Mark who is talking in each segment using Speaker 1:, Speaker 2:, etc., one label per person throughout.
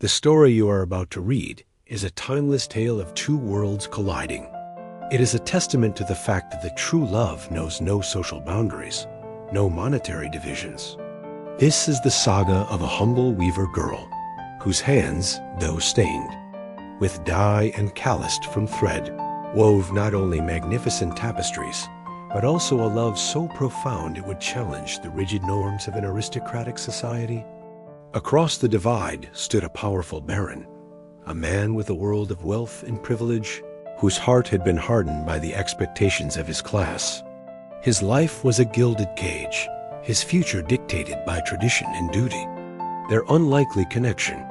Speaker 1: The story you are about to read is a timeless tale of two worlds colliding. It is a testament to the fact that true love knows no social boundaries, no monetary divisions. This is the saga of a humble weaver girl, whose hands, though stained with dye and calloused from thread, wove not only magnificent tapestries, but also a love so profound it would challenge the rigid norms of an aristocratic society. Across the divide stood a powerful baron, a man with a world of wealth and privilege, whose heart had been hardened by the expectations of his class. His life was a gilded cage, his future dictated by tradition and duty. Their unlikely connection,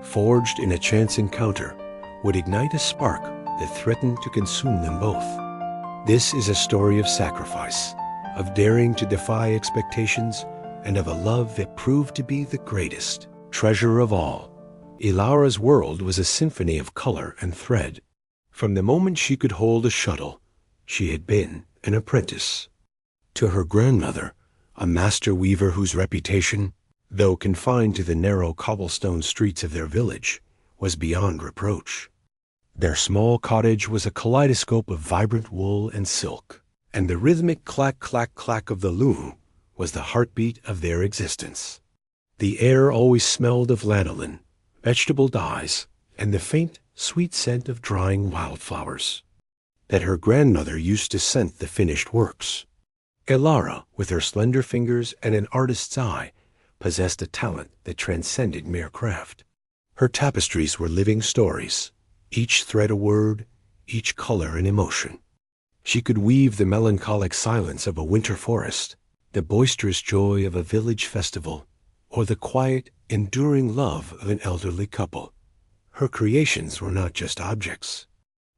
Speaker 1: forged in a chance encounter, would ignite a spark that threatened to consume them both. This is a story of sacrifice, of daring to defy expectations, and of a love that proved to be the greatest treasure of all. Elara's world was a symphony of color and thread. From the moment she could hold a shuttle, she had been an apprentice. To her grandmother, a master weaver whose reputation, though confined to the narrow cobblestone streets of their village, was beyond reproach. Their small cottage was a kaleidoscope of vibrant wool and silk, and the rhythmic clack-clack-clack of the loom was the heartbeat of their existence. The air always smelled of lanolin, vegetable dyes, and the faint, sweet scent of drying wildflowers. That her grandmother used to scent the finished works. Elara, with her slender fingers and an artist's eye, possessed a talent that transcended mere craft. Her tapestries were living stories, each thread a word, each color an emotion. She could weave the melancholic silence of a winter forest, the boisterous joy of a village festival, or the quiet, enduring love of an elderly couple. Her creations were not just objects.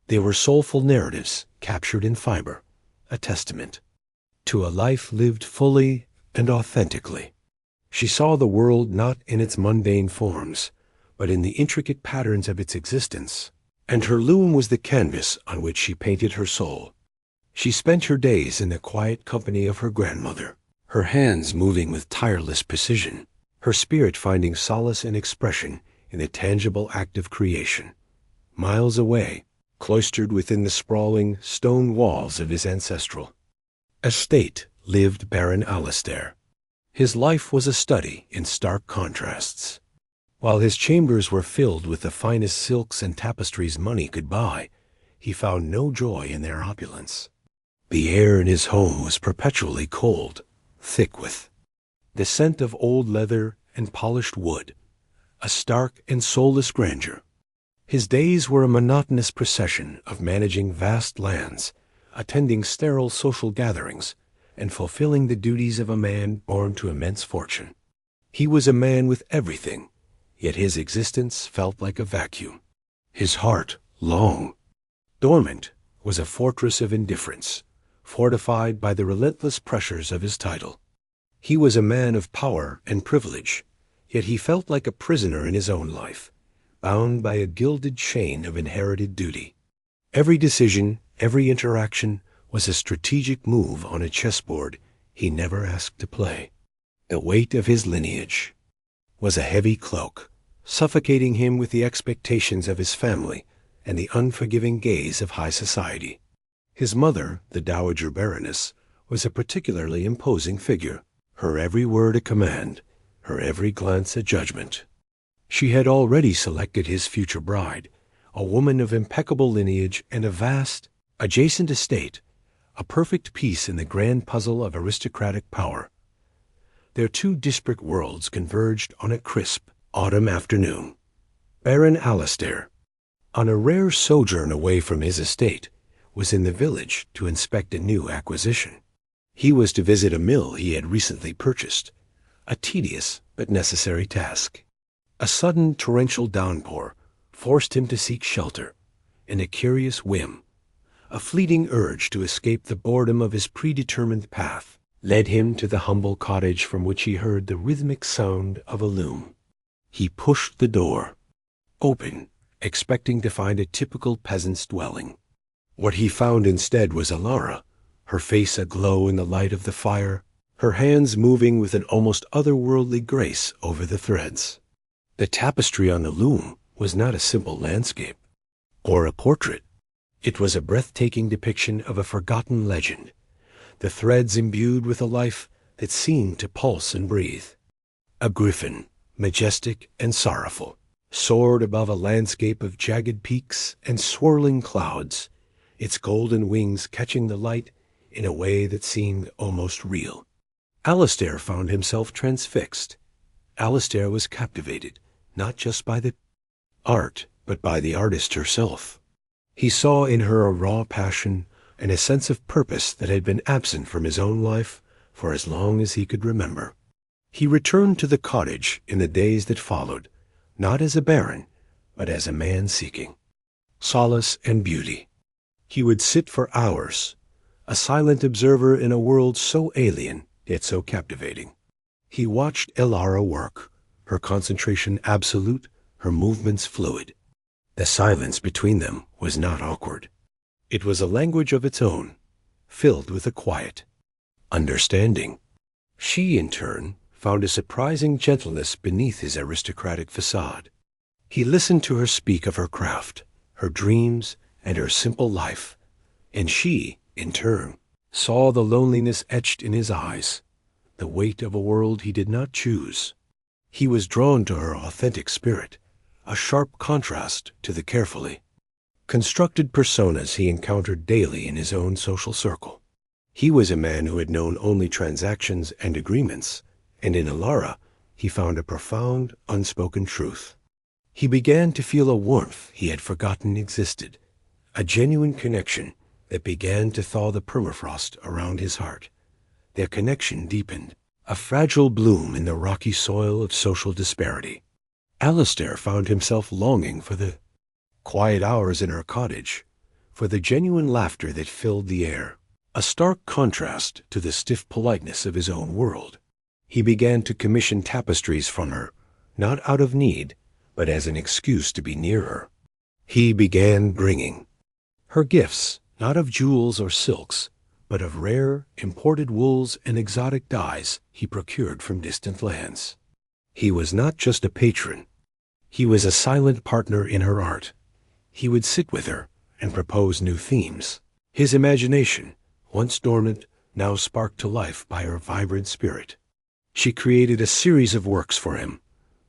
Speaker 1: They were soulful narratives captured in fiber, a testament to a life lived fully and authentically. She saw the world not in its mundane forms, but in the intricate patterns of its existence, and her loom was the canvas on which she painted her soul. She spent her days in the quiet company of her grandmother, her hands moving with tireless precision, her spirit finding solace and expression in the tangible act of creation. Miles away, cloistered within the sprawling stone walls of his ancestral estate, lived Baron Alistair. His life was a study in stark contrasts. While his chambers were filled with the finest silks and tapestries money could buy, he found no joy in their opulence. The air in his home was perpetually cold, thick with the scent of old leather and polished wood, a stark and soulless grandeur. His days were a monotonous procession of managing vast lands, attending sterile social gatherings, and fulfilling the duties of a man born to immense fortune. He was a man with everything, yet his existence felt like a vacuum. His heart, long dormant, was a fortress of indifference, fortified by the relentless pressures of his title. He was a man of power and privilege, yet he felt like a prisoner in his own life, bound by a gilded chain of inherited duty. Every decision, every interaction was a strategic move on a chessboard he never asked to play. The weight of his lineage was a heavy cloak, suffocating him with the expectations of his family and the unforgiving gaze of high society. His mother, the Dowager Baroness, was a particularly imposing figure, her every word a command, her every glance a judgment. She had already selected his future bride, a woman of impeccable lineage and a vast, adjacent estate, a perfect piece in the grand puzzle of aristocratic power. Their two disparate worlds converged on a crisp autumn afternoon. Baron Alistair, on a rare sojourn away from his estate, was in the village to inspect a new acquisition. He was to visit a mill he had recently purchased, a tedious but necessary task. A sudden torrential downpour forced him to seek shelter, and a curious whim, a fleeting urge to escape the boredom of his predetermined path, led him to the humble cottage from which he heard the rhythmic sound of a loom. He pushed the door open, expecting to find a typical peasant's dwelling. What he found instead was Elara, her face aglow in the light of the fire, her hands moving with an almost otherworldly grace over the threads. The tapestry on the loom was not a simple landscape or a portrait. It was a breathtaking depiction of a forgotten legend, the threads imbued with a life that seemed to pulse and breathe. A griffin, majestic and sorrowful, soared above a landscape of jagged peaks and swirling clouds, its golden wings catching the light in a way that seemed almost real. Alistair found himself transfixed. Alistair was captivated, not just by the art, but by the artist herself. He saw in her a raw passion and a sense of purpose that had been absent from his own life for as long as he could remember. He returned to the cottage in the days that followed, not as a baron, but as a man seeking solace and beauty. He would sit for hours, a silent observer in a world so alien yet so captivating. He watched Elara work, her concentration absolute, her movements fluid. The silence between them was not awkward. It was a language of its own, filled with a quiet understanding. She, in turn, found a surprising gentleness beneath his aristocratic facade. He listened to her speak of her craft, her dreams, and her simple life, and she, in turn, saw the loneliness etched in his eyes, the weight of a world he did not choose. He was drawn to her authentic spirit, a sharp contrast to the carefully constructed personas he encountered daily in his own social circle. He was a man who had known only transactions and agreements, and in Elara he found a profound, unspoken truth. He began to feel a warmth he had forgotten existed, a genuine connection that began to thaw the permafrost around his heart. Their connection deepened, a fragile bloom in the rocky soil of social disparity. Alistair found himself longing for the quiet hours in her cottage, for the genuine laughter that filled the air, a stark contrast to the stiff politeness of his own world. He began to commission tapestries from her, not out of need, but as an excuse to be near her. He began bringing her gifts, not of jewels or silks, but of rare, imported wools and exotic dyes he procured from distant lands. He was not just a patron. He was a silent partner in her art. He would sit with her and propose new themes. His imagination, once dormant, now sparked to life by her vibrant spirit. She created a series of works for him,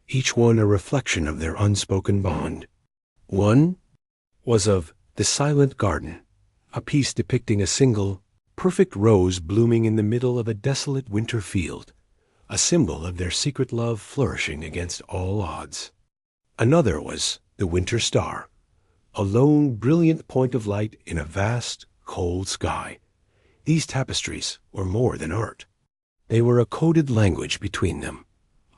Speaker 1: each one a reflection of their unspoken bond. One was of The Silent Garden, a piece depicting a single, perfect rose blooming in the middle of a desolate winter field, a symbol of their secret love flourishing against all odds. Another was The Winter Star, a lone, brilliant point of light in a vast, cold sky. These tapestries were more than art. They were a coded language between them,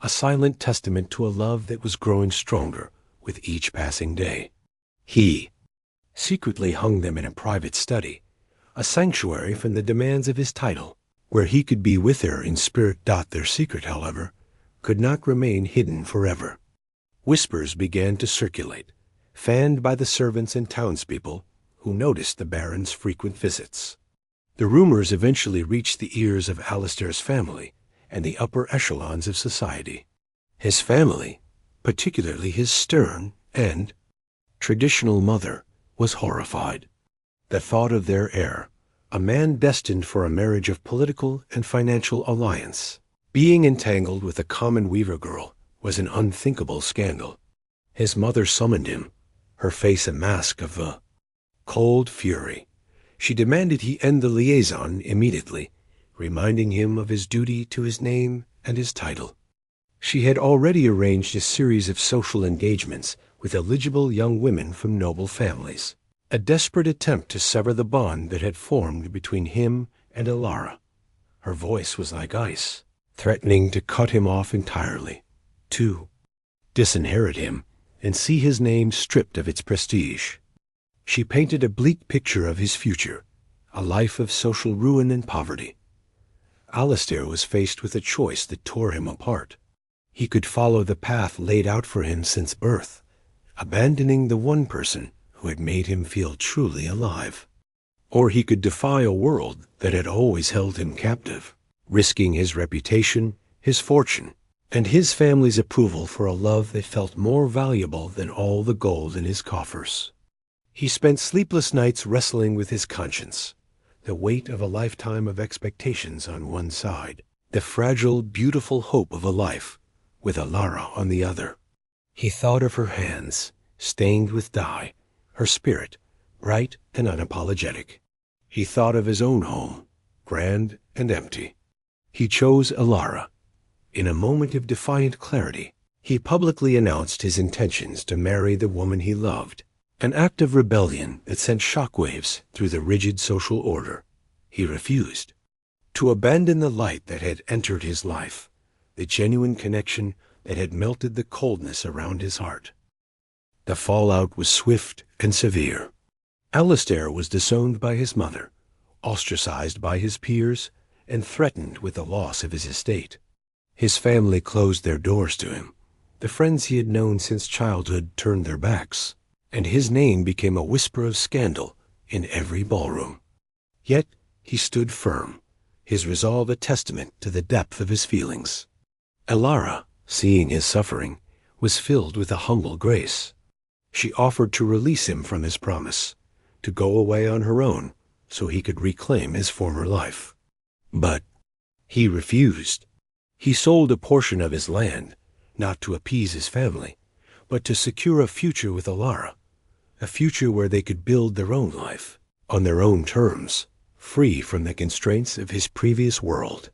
Speaker 1: a silent testament to a love that was growing stronger with each passing day. He secretly hung them in a private study, a sanctuary from the demands of his title, where he could be with her in spirit. Their secret, however, could not remain hidden forever. Whispers began to circulate, fanned by the servants and townspeople who noticed the Baron's frequent visits. The rumors eventually reached the ears of Alistair's family and the upper echelons of society. His family, particularly his stern and traditional mother, was horrified. The thought of their heir, a man destined for a marriage of political and financial alliance, being entangled with a common weaver girl, was an unthinkable scandal. His mother summoned him, her face a mask of cold fury. She demanded he end the liaison immediately, reminding him of his duty to his name and his title. She had already arranged a series of social engagements with eligible young women from noble families, a desperate attempt to sever the bond that had formed between him and Elara. Her voice was like ice, threatening to cut him off entirely, to disinherit him and see his name stripped of its prestige. She painted a bleak picture of his future, a life of social ruin and poverty. Alistair was faced with a choice that tore him apart. He could follow the path laid out for him since birth, abandoning the one person who had made him feel truly alive. Or he could defy a world that had always held him captive, risking his reputation, his fortune, and his family's approval for a love that felt more valuable than all the gold in his coffers. He spent sleepless nights wrestling with his conscience, the weight of a lifetime of expectations on one side, the fragile, beautiful hope of a life with Elara on the other. He thought of her hands, stained with dye, her spirit, bright and unapologetic. He thought of his own home, grand and empty. He chose Elara. In a moment of defiant clarity, he publicly announced his intentions to marry the woman he loved, an act of rebellion that sent shockwaves through the rigid social order. He refused to abandon the light that had entered his life, the genuine connection that had melted the coldness around his heart. The fallout was swift and severe. Alistair was disowned by his mother, ostracized by his peers, and threatened with the loss of his estate. His family closed their doors to him. The friends he had known since childhood turned their backs, and his name became a whisper of scandal in every ballroom. Yet he stood firm, his resolve a testament to the depth of his feelings. Elara, seeing his suffering, was filled with a humble grace. She offered to release him from his promise, to go away on her own so he could reclaim his former life. But he refused. He sold a portion of his land, not to appease his family, but to secure a future with Elara, a future where they could build their own life, on their own terms, free from the constraints of his previous world.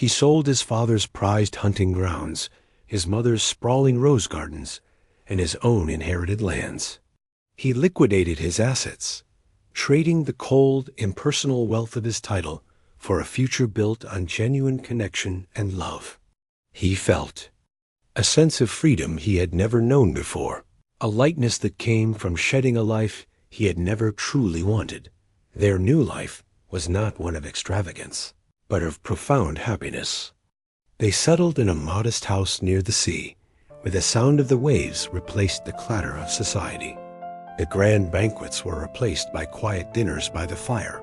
Speaker 1: He sold his father's prized hunting grounds, his mother's sprawling rose gardens, and his own inherited lands. He liquidated his assets, trading the cold, impersonal wealth of his title for a future built on genuine connection and love. He felt a sense of freedom he had never known before, a lightness that came from shedding a life he had never truly wanted. Their new life was not one of extravagance, but of profound happiness. They settled in a modest house near the sea, where the sound of the waves replaced the clatter of society. The grand banquets were replaced by quiet dinners by the fire,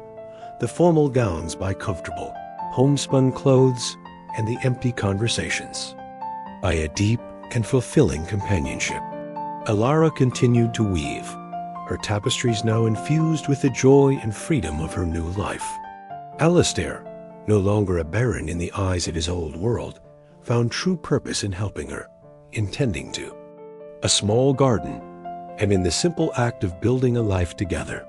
Speaker 1: the formal gowns by comfortable, homespun clothes, and the empty conversations, by a deep and fulfilling companionship. Elara continued to weave, her tapestries now infused with the joy and freedom of her new life. Alistair, no longer a baron in the eyes of his old world, found true purpose in helping her, intending to. A small garden, and in the simple act of building a life together.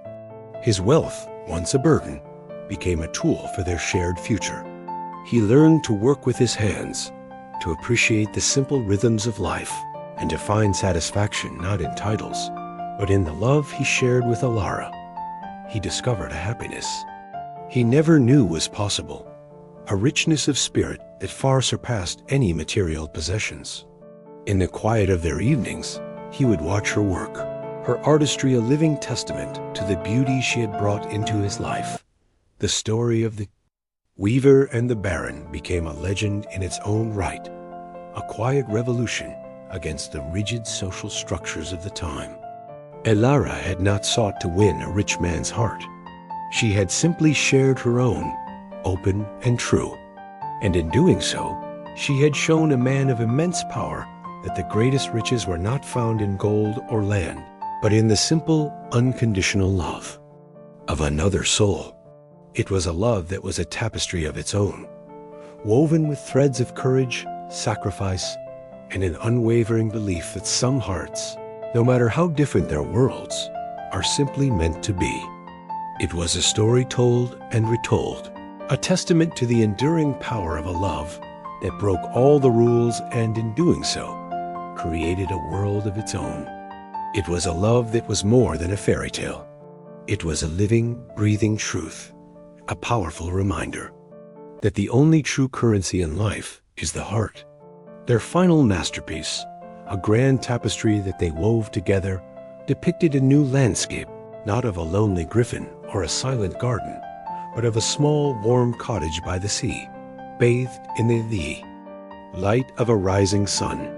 Speaker 1: His wealth, once a burden, became a tool for their shared future. He learned to work with his hands, to appreciate the simple rhythms of life, and to find satisfaction not in titles, but in the love he shared with Elara. He discovered a happiness he never knew was possible, a richness of spirit that far surpassed any material possessions. In the quiet of their evenings, he would watch her work, her artistry a living testament to the beauty she had brought into his life. The story of the weaver and the baron became a legend in its own right, a quiet revolution against the rigid social structures of the time. Elara had not sought to win a rich man's heart. She had simply shared her own, open and true. And in doing so, she had shown a man of immense power that the greatest riches were not found in gold or land, but in the simple, unconditional love of another soul. It was a love that was a tapestry of its own, woven with threads of courage, sacrifice, and an unwavering belief that some hearts, no matter how different their worlds, are simply meant to be. It was a story told and retold, a testament to the enduring power of a love that broke all the rules and, in doing so, created a world of its own. It was a love that was more than a fairy tale. It was a living, breathing truth, a powerful reminder that the only true currency in life is the heart. Their final masterpiece, a grand tapestry that they wove together, depicted a new landscape, not of a lonely griffin or a silent garden, but of a small, warm cottage by the sea, bathed in the light of a rising sun.